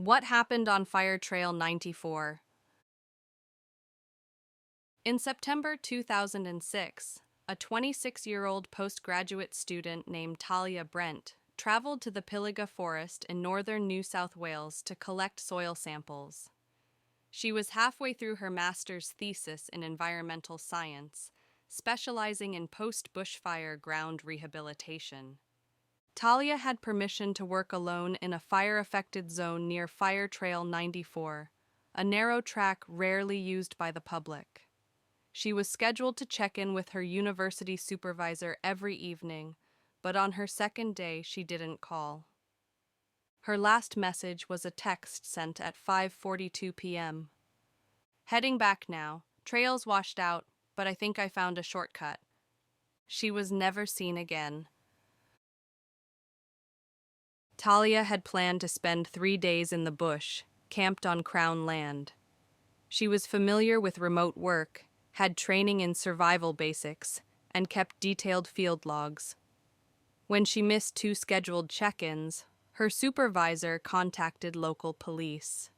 What happened on Fire Trail 94? In September 2006, a 26-year-old postgraduate student named Talia Brent traveled to the Pilliga Forest in northern New South Wales to collect soil samples. She was halfway through her master's thesis in environmental science, specializing in post-bushfire ground rehabilitation. Talia had permission to work alone in a fire-affected zone near Fire Trail 94, a narrow track rarely used by the public. She was scheduled to check in with her university supervisor every evening, but on her second day she didn't call. Her last message was a text sent at 5:42 p.m. Heading back now, trails washed out, but I think I found a shortcut. She was never seen again. Talia had planned to spend 3 days in the bush, camped on Crown land. She was familiar with remote work, had training in survival basics, and kept detailed field logs. When she missed 2 scheduled check-ins, her supervisor contacted local police.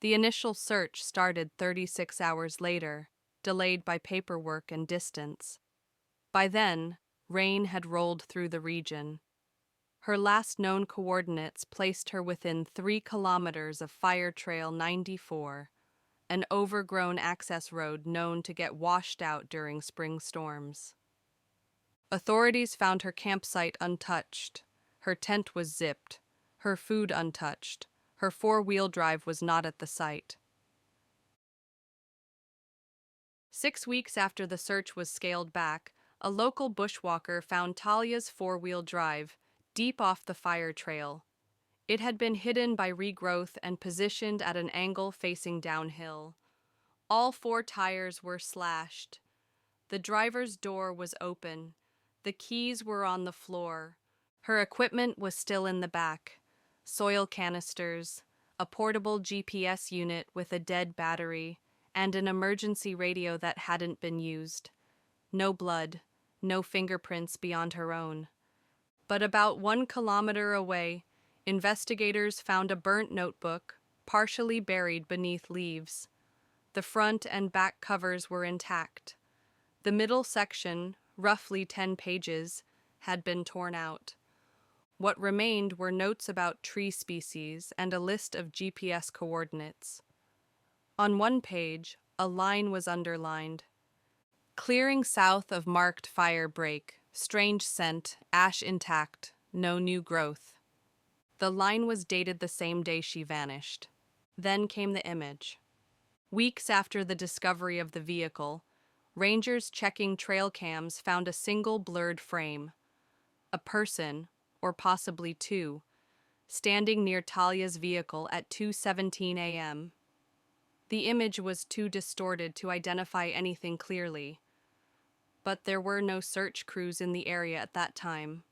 The initial search started 36 hours later, delayed by paperwork and distance. By then, rain had rolled through the region. Her last known coordinates placed her within 3 kilometers of Fire Trail 94, an overgrown access road known to get washed out during spring storms. Authorities found her campsite untouched. Her tent was zipped, her food untouched. Her 4-wheel drive was not at the site. 6 weeks after the search was scaled back, a local bushwalker found Talia's 4-wheel drive, deep off the fire trail. It had been hidden by regrowth and positioned at an angle facing downhill. All 4 tires were slashed. The driver's door was open. The keys were on the floor. Her equipment was still in the back. Soil canisters, a portable GPS unit with a dead battery, and an emergency radio that hadn't been used. No blood, no fingerprints beyond her own. But about 1 kilometer away, investigators found a burnt notebook, partially buried beneath leaves. The front and back covers were intact. The middle section, roughly 10 pages, had been torn out. What remained were notes about tree species and a list of GPS coordinates. On one page, a line was underlined. Clearing south of marked fire break, strange scent, ash intact, no new growth. The line was dated the same day she vanished. Then came the image. Weeks after the discovery of the vehicle, rangers checking trail cams found a single blurred frame. A person, or possibly 2, standing near Talia's vehicle at 2:17 a.m. The image was too distorted to identify anything clearly, but there were no search crews in the area at that time.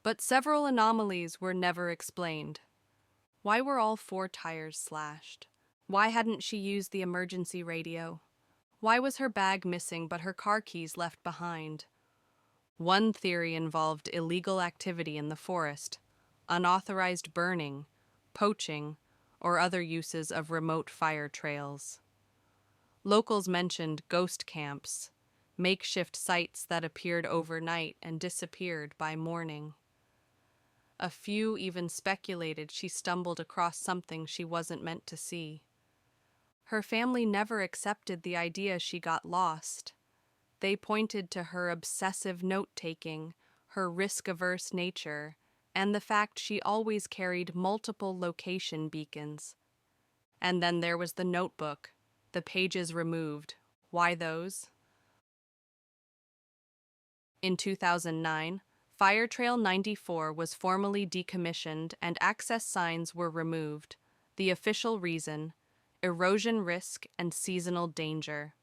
But several anomalies were never explained. Why were all 4 tires slashed? Why hadn't she used the emergency radio? Why was her bag missing but her car keys left behind? One theory involved illegal activity in the forest, unauthorized burning, poaching, or other uses of remote fire trails. Locals mentioned ghost camps, makeshift sites that appeared overnight and disappeared by morning. A few even speculated she stumbled across something she wasn't meant to see. Her family never accepted the idea she got lost. They pointed to her obsessive note-taking, her risk-averse nature, and the fact she always carried multiple location beacons. And then there was the notebook, the pages removed. Why those? In 2009, Fire Trail 94 was formally decommissioned and access signs were removed. The official reason: erosion risk and seasonal danger.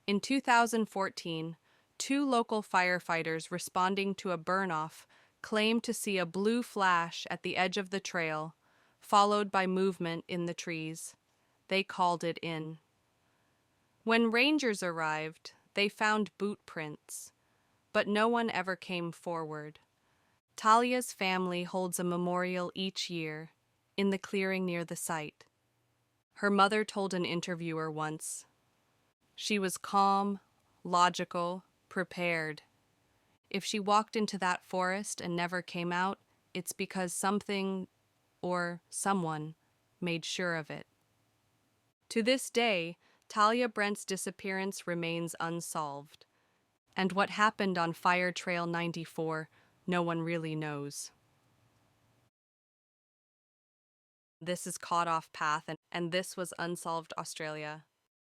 In 2014, 2 local firefighters responding to a burn-off claimed to see a blue flash at the edge of the trail, followed by movement in the trees. They called it in. When rangers arrived, they found boot prints, but no one ever came forward. Talia's family holds a memorial each year in the clearing near the site. Her mother told an interviewer once, "She was calm, logical, prepared. If she walked into that forest and never came out, it's because something or someone made sure of it." To this day, Talia Brent's disappearance remains unsolved, and what happened on Fire Trail 94, no one really knows. This is Caught Off Path, and this was Unsolved Australia.